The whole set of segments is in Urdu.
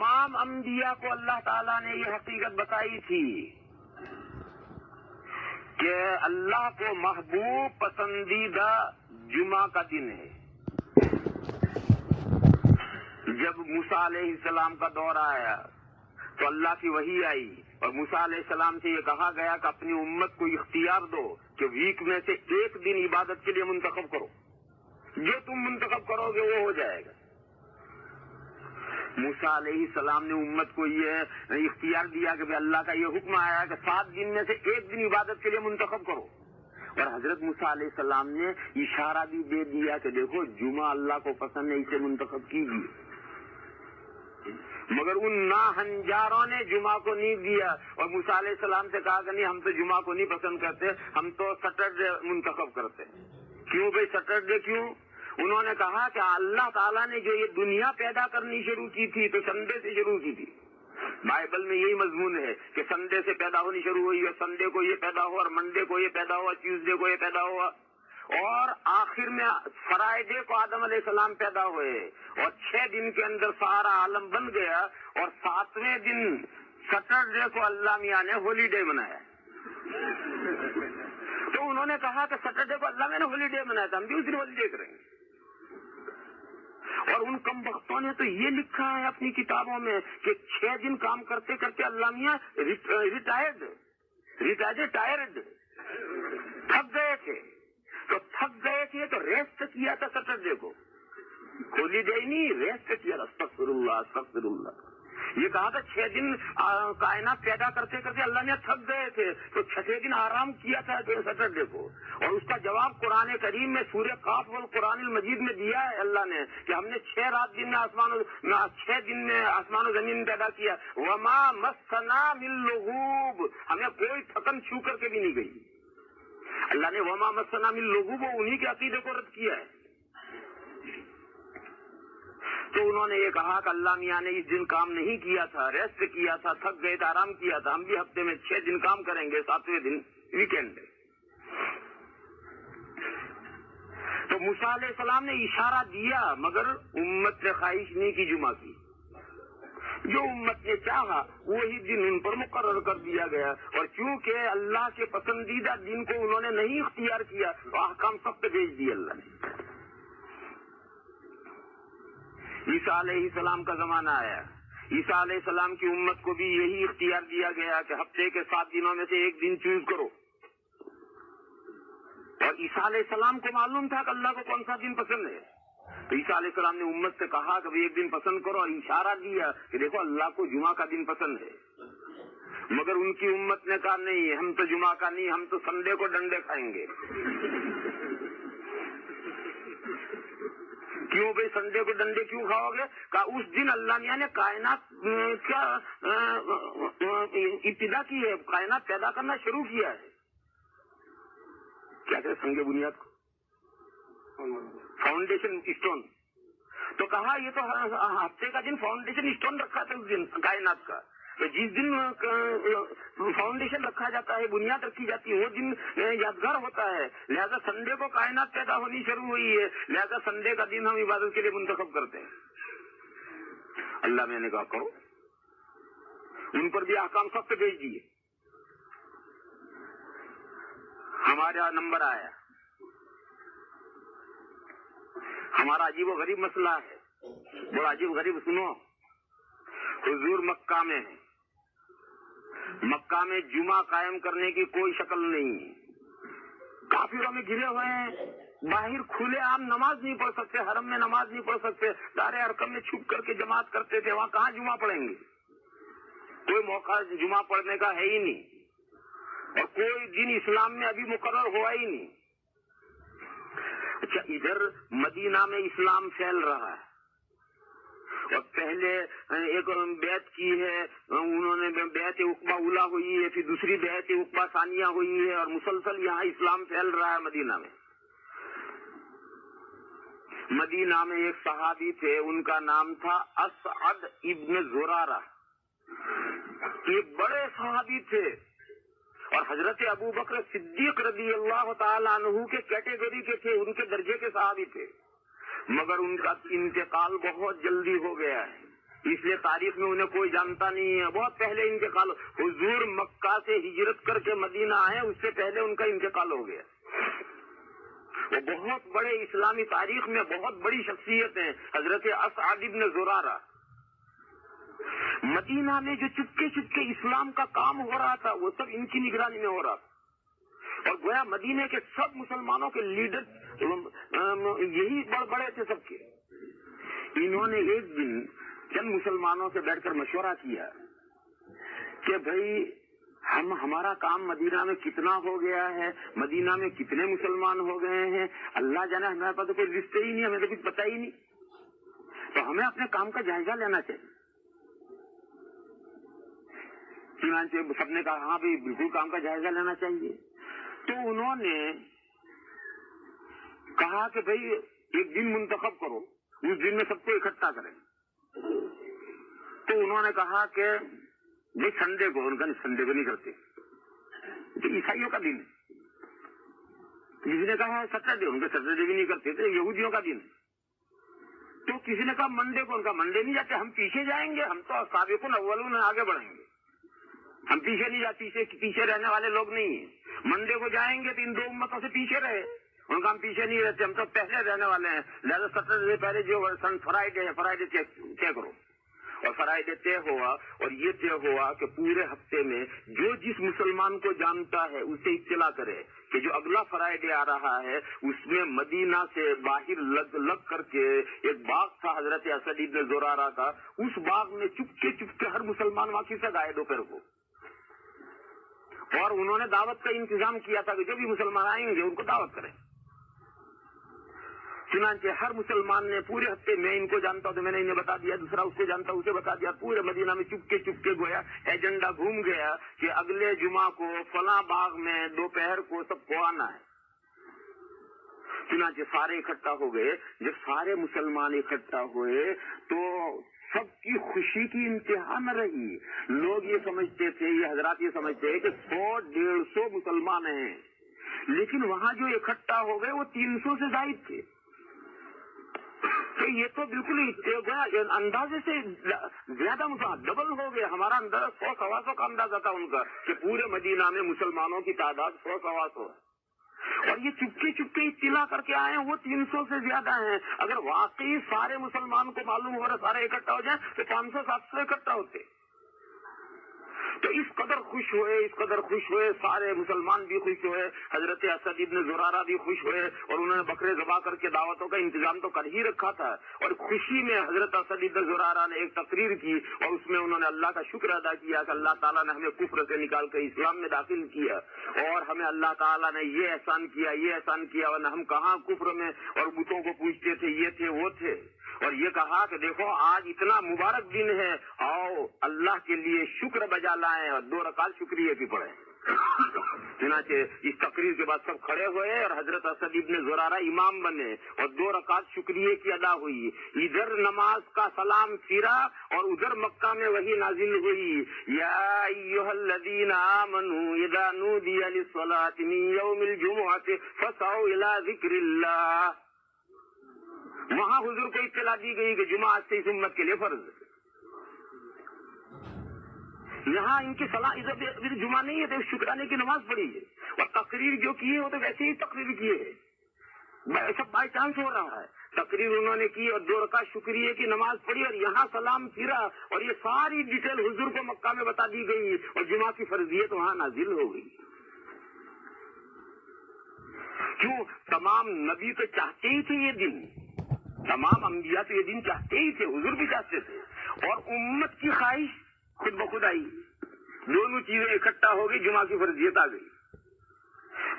تمام انبیاء کو اللہ تعالیٰ نے یہ حقیقت بتائی تھی کہ اللہ کو محبوب پسندیدہ جمعہ کا دن ہے. جب موسیٰ علیہ السلام کا دور آیا تو اللہ کی وحی آئی اور موسیٰ علیہ السلام سے یہ کہا گیا کہ اپنی امت کو اختیار دو کہ ویک میں سے ایک دن عبادت کے لیے منتخب کرو، جو تم منتخب کرو گے وہ ہو جائے گا. موسیٰ علیہ السلام نے امت کو یہ اختیار دیا کہ اللہ کا یہ حکم آیا کہ 7 دن میں سے ایک دن عبادت کے لیے منتخب کرو. اور حضرت موسیٰ علیہ السلام نے اشارہ بھی دے دیا کہ دیکھو جمعہ اللہ کو پسند ہے، اسے منتخب کیجیے. مگر ان ناہنجاروں نے جمعہ کو نہیں دیا اور موسیٰ علیہ السلام سے کہا کہ نہیں، ہم تو جمعہ کو نہیں پسند کرتے، ہم تو سیٹرڈے منتخب کرتے. کیوں بھائی سیٹرڈے کیوں؟ انہوں نے کہا کہ اللہ تعالیٰ نے جو یہ دنیا پیدا کرنی شروع کی تھی تو سنڈے سے شروع کی تھی. بائبل میں یہی مضمون ہے کہ سنڈے سے پیدا ہونی شروع ہوئی اور سنڈے کو یہ پیدا ہوا اور منڈے کو یہ پیدا ہوا، ٹیوزڈے کو یہ پیدا ہوا اور آخر میں فرائیڈے کو آدم علیہ السلام پیدا ہوئے اور 6 دن کے اندر سارا عالم بن گیا اور 7ویں دن سیٹرڈے کو اللہ میاں نے ہولیڈے منایا. تو انہوں نے کہا کہ سیٹرڈے کو اللہ میاں نے ہولیڈے منایا تھا، ہم بھی اس دن ہولیڈے کریں گے. اور ان کم بختوں نے تو یہ لکھا ہے اپنی کتابوں میں کہ 6 دن کام کرتے کرتے اللہ میاں ریٹائرڈ تھک گئے تھے. تو تھک گئے تھے تو ریسٹ کیا تھا سیٹرڈے کو، ہولیڈے نہیں، ریسٹ کیا تھا. استغفر اللہ. یہ کہا تھا 6 دن کائنات پیدا کرتے کرتے اللہ نے تھک گئے تھے تو 6 دن آرام کیا تھا سیٹرڈے کو. اور اس کا جواب قرآن کریم میں سورہ قاف والقرآن المجید میں دیا ہے اللہ نے کہ ہم نے 6 دن میں آسمان و زمین پیدا کیا. وما مسنا من لغوب، ہمیں کوئی تھکن چھو کر کے بھی نہیں گئی. اللہ نے وما مسنا من لغوب انہی کے عقیدے کو رد کیا ہے. تو انہوں نے یہ کہا کہ اللہ میاں نے اس دن کام نہیں کیا تھا، ریسٹ کیا تھا، تھک گئے تھے، آرام کیا تھا. ہم بھی ہفتے میں 6 دن کام کریں گے، 7ویں دن ویکینڈ ہے. تو موسیٰ علیہ السلام نے اشارہ دیا مگر امت نے خواہش نہیں کی جمعہ کی. جو امت نے چاہا وہی دن ان پر مقرر کر دیا گیا. اور چونکہ اللہ کے پسندیدہ دن کو انہوں نے نہیں اختیار کیا تو احکام سخت بھیج دیے اللہ نے. عیسیٰ علیہ السلام کا زمانہ آیا، عیسیٰ علیہ السلام کی امت کو بھی یہی اختیار دیا گیا کہ ہفتے کے 7 دنوں میں سے ایک دن چوز کرو. اور عیسیٰ علیہ السلام کو معلوم تھا کہ اللہ کو کون سا دن پسند ہے. تو عیسیٰ علیہ السلام نے امت سے کہا کہ ایک دن پسند کرو اور اشارہ دیا کہ دیکھو اللہ کو جمعہ کا دن پسند ہے. مگر ان کی امت نے کہا نہیں، ہم تو جمعہ کا نہیں، ہم تو سنڈے کو ڈنڈے کھائیں گے. کیوں بھائی سنڈے کو ڈنڈے کیوں کھاؤ گے؟ کہا اس دن اللہ میاں نے کائنات کا ابتدا کی ہے، کائنات پیدا کرنا شروع کیا ہے. کیا کہتے سنگ بنیاد کو فاؤنڈیشن اسٹون. تو کہا یہ تو ہفتے کا دن فاؤنڈیشن اسٹون رکھا تھا اس دن کائنات کا. تو جس دن فاؤنڈیشن رکھا جاتا ہے، بنیاد رکھی جاتی ہے، وہ دن یادگار ہوتا ہے. لہذا سنڈے کو کائنات پیدا ہونی شروع ہوئی ہے، لہذا سنڈے کا دن ہم عبادت کے لیے منتخب کرتے ہیں. اللہ میں نے کہا کرو. ان پر بھی احکام سخت بھیج دیے. ہمارا نمبر آیا. ہمارا عجیب و غریب مسئلہ ہے، بڑا عجیب و غریب. سنو، حضور مکہ میں ہے، مکہ میں جمعہ قائم کرنے کی کوئی شکل نہیں ہے. کافروں میں گھرے ہوئے ہیں، باہر کھلے عام نماز نہیں پڑھ سکتے، حرم میں نماز نہیں پڑھ سکتے. دار ارقم میں چھپ کر کے جماعت کرتے تھے، وہاں کہاں جمعہ پڑھیں گے؟ کوئی موقع جمعہ پڑھنے کا ہے ہی نہیں اور کوئی دن اسلام میں ابھی مقرر ہوا ہی نہیں. اچھا، ادھر مدینہ میں اسلام پھیل رہا ہے اور پہلے ایک بیعت کی ہے، انہوں نے بیعت عقبہ اولیٰ ہوئی ہے، پھر دوسری بیعت عقبہ ثانیہ ہوئی ہے اور مسلسل یہاں اسلام پھیل رہا ہے مدینہ میں. مدینہ میں ایک صحابی تھے، ان کا نام تھا اسعد ابن زرارہ. یہ بڑے صحابی تھے اور حضرت ابو بکر صدیق رضی اللہ تعالیٰ عنہ کے کیٹیگری کے تھے، ان کے درجے کے صحابی تھے. مگر ان کا انتقال بہت جلدی ہو گیا ہے. اس لیے تاریخ میں انہیں کوئی جانتا نہیں ہے. بہت پہلے انتقال. حضور مکہ سے ہجرت کر کے مدینہ آئے, اس سے پہلے ان کا انتقال ہو گیا. وہ بہت بڑے اسلامی تاریخ میں بہت بڑی شخصیت ہیں, حضرت اسعد بن زرارہ. مدینہ میں جو چپکے چپکے اسلام کا کام ہو رہا تھا وہ سب ان کی نگرانی میں ہو رہا تھا, اور گویا مدینے کے سب مسلمانوں کے لیڈر یہی بڑے تھے سب کے. انہوں نے ایک دن چند مسلمانوں سے بیٹھ کر مشورہ کیا کہ بھائی ہمارا کام مدینہ میں کتنا ہو گیا ہے, مدینہ میں کتنے مسلمان ہو گئے ہیں, اللہ جانے ہمارے پاس تو کوئی رشتے ہی نہیں, ہمیں تو کچھ پتہ ہی نہیں, تو ہمیں اپنے کام کا جائزہ لینا چاہیے. چنانچہ سب نے کہا ہاں بھائی بالکل کام کا جائزہ لینا چاہیے. تو انہوں نے کہا کہ بھائی ایک دن منتخب کرو, اس دن میں سب کو اکٹھا کریں. تو انہوں نے کہا کہ بھائی سنڈے کو, ان کا سنڈے کو نہیں کرتے, تو عیسائیوں کا دن ہے. کسی نے کہا سیٹرڈے, ان کا سیٹرڈے بھی نہیں کرتے تھے, یہودیوں کا دن. تو کسی نے کہا منڈے کو, ان کا منڈے نہیں جاتے, ہم پیچھے جائیں گے, ہم تو سابقون اولون آگے بڑھیں گے, ہم پیچھے نہیں جاتے, پیچھے رہنے والے لوگ نہیں ہیں. منڈے کو جائیں گے تو ان دو امتوں سے پیچھے رہے, ان کا ہم پیچھے نہیں رہتے, ہم تو پہلے رہنے والے ہیں, لہٰذا سیٹرڈے پہلے جو فرائیڈے ہے فرائیڈے طے کرو. اور فرائیڈے طے ہوا, اور یہ طے ہوا کہ پورے ہفتے میں جو جس مسلمان کو جانتا ہے اسے اطلاع کرے کہ جو اگلا فرائیڈے آ رہا ہے اس میں مدینہ سے باہر لگ کر کے ایک باغ تھا حضرت اسد بن زرارہ کا, اس باغ میں چپکے چپکے ہر مسلمان واقعی سے گائے دوپہر کو. اور انہوں نے دعوت کا انتظام کیا تھا کہ جو بھی مسلمان آئیں گے ان کو دعوت کریں. چنانچہ ہر مسلمان نے پورے ہفتے, میں ان کو جانتا ہوں تو میں نے انہیں بتا دیا, دوسرا اس کو جانتا اسے بتا دیا, پورے مدینہ میں چپکے چپکے گویا ایجنڈا گھوم گیا کہ اگلے جمعہ کو فلاں باغ میں دوپہر کو سب کو آنا ہے. چنانچہ سارے اکٹھا ہو گئے. جب سارے مسلمان اکٹھا ہوئے تو سب کی خوشی کی انتہا نہ رہی. لوگ یہ سمجھتے تھے, یہ حضرات یہ سمجھتے ہیں کہ 100-150 مسلمان ہیں, لیکن وہاں جو اکٹھا ہو گئے وہ 300 سے زائد تھے. تو یہ تو بالکل اندازے سے زیادہ ڈبل ہو گیا. ہمارا اندازہ 100-125 کا اندازہ تھا ان کا کہ پورے مدینہ میں مسلمانوں کی تعداد 100-125 ہے, اور یہ چپکے چپکے اطلاع کر کے آئے ہیں وہ 300 سے زیادہ ہیں. اگر واقعی سارے مسلمان کو معلوم ہو رہا سارے اکٹھا ہو جائیں تو 500-700 اکٹھا ہوتے. تو اس قدر خوش ہوئے, سارے مسلمان بھی خوش ہوئے, حضرت اسد بن زرارہ بھی خوش ہوئے, اور انہوں نے بکرے ذبح کر کے دعوتوں کا انتظام تو کر ہی رکھا تھا. اور خوشی میں حضرت اسد بن زرارہ نے ایک تقریر کی, اور اس میں انہوں نے اللہ کا شکر ادا کیا کہ اللہ تعالیٰ نے ہمیں کفر سے نکال کر اسلام میں داخل کیا, اور ہمیں اللہ تعالیٰ نے یہ احسان کیا, ورنہ ہم کہاں کفر میں اور بتوں کو پوچھتے تھے, یہ تھے وہ تھے. اور یہ کہا کہ دیکھو آج اتنا مبارک دن ہے, آؤ اللہ کے لیے شکر بجا لائیں اور 2 رکعت شکریہ کی پڑھیں. چنانچہ اس تقریر کے بعد سب کھڑے ہوئے اور حضرت اسد بن زرارہ امام بنے اور 2 رکعت شکریہ کی ادا ہوئی. ادھر نماز کا سلام پھرا اور ادھر مکہ میں وہی نازل ہوئی, یا ایھا الذین آمنوا اذا نودی للصلاۃ من یوم الجمعۃ فاسعوا الی ذکر اللہ. وہاں حضور کو اطلاع دی گئی کہ جمعہ آج سے اس امت کے لیے فرض ہے. یہاں ان کی صلاح ادھر جمعہ نہیں ہے تو شکرانے کی نماز پڑھی ہے, اور تقریر جو کی ہے وہ تو ویسے ہی تقریر کی ہے, سب بائی چانس ہو رہا ہے. تقریر انہوں نے کی اور 2 رکعت شکریہ کی نماز پڑھی, اور یہاں سلام پھرا, اور یہ ساری ڈیٹیل حضور کو مکہ میں بتا دی گئی, اور جمعہ کی فرضیت وہاں نازل ہو گئی. کیوں؟ تمام نبی تو چاہتے ہی تھے یہ دن, تمام انبیاء تو یہ دن چاہتے ہی تھے, حضور بھی چاہتے تھے, اور امت کی خواہش خود بخود آئی. دونوں چیزیں اکٹھا ہو گئی, جمعہ کی فرضیت آ گئی.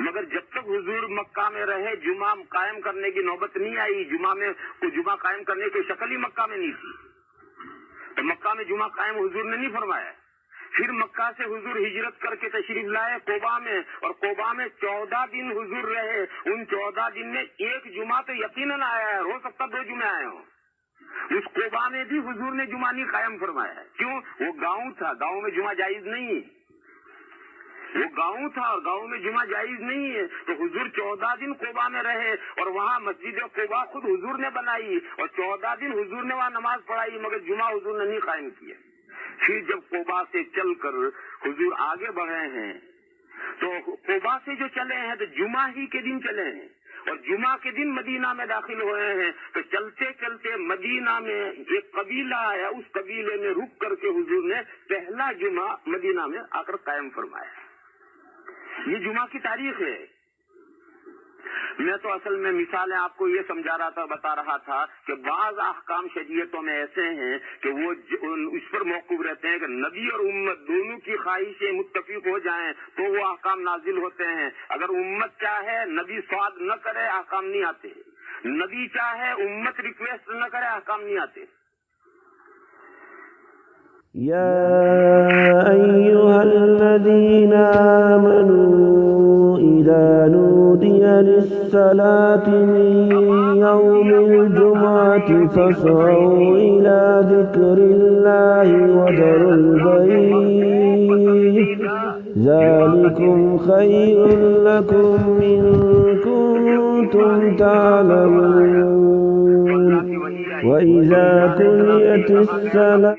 مگر جب تک حضور مکہ میں رہے جمعہ قائم کرنے کی نوبت نہیں آئی. جمعہ قائم کرنے کی شکل ہی مکہ میں نہیں تھی, تو مکہ میں جمعہ قائم حضور نے نہیں فرمایا. پھر مکہ سے حضور ہجرت کر کے تشریف لائے قباء میں, اور قباء میں 14 دن حضور رہے. ان 14 دن میں ایک جمعہ تو یقیناً آیا ہے, ہو سکتا 2 جمعے آئے ہوں. اس قباء میں بھی حضور نے جمعہ نہیں قائم فرمایا. کیوں؟ وہ گاؤں تھا, گاؤں میں جمعہ جائز نہیں ہے. وہ گاؤں تھا اور گاؤں میں جمعہ جائز نہیں ہے، تو حضور 14 دن قباء میں رہے اور وہاں مسجد قباء خود حضور نے بنائی اور 14 دن حضور نے وہاں نماز پڑھائی، مگر جمعہ حضور نے نہیں قائم کیا۔ پھر جب قباء سے چل کر حضور آگے بڑھے ہیں تو قباء سے جو چلے ہیں تو جمعہ ہی کے دن چلے ہیں اور جمعہ کے دن مدینہ میں داخل ہوئے ہیں، تو چلتے چلتے مدینہ میں ایک قبیلہ آیا، اس قبیلے میں رک کر کے حضور نے پہلا جمعہ مدینہ میں آ کر قائم فرمایا۔ یہ جمعہ کی تاریخ ہے۔ میں تو اصل میں مثالیں آپ کو یہ سمجھا رہا تھا، بتا رہا تھا کہ بعض احکام شریعتوں میں ایسے ہیں کہ وہ اس پر موقوف رہتے ہیں کہ نبی اور امت دونوں کی خواہشیں متفق ہو جائیں تو وہ احکام نازل ہوتے ہیں۔ اگر امت چاہے نبی سواد نہ کرے احکام نہیں آتے، نبی چاہے امت ریکویسٹ نہ کرے احکام نہیں آتے۔ یا ایھا الذین آمنوا اذا نودی للصلاة من یوم الجمعة فاسعوا إلى ذکر اللہ وذروا البیع ذلکم خیر لکم إن کنتم تعلمون وإذا قضیت الصلاة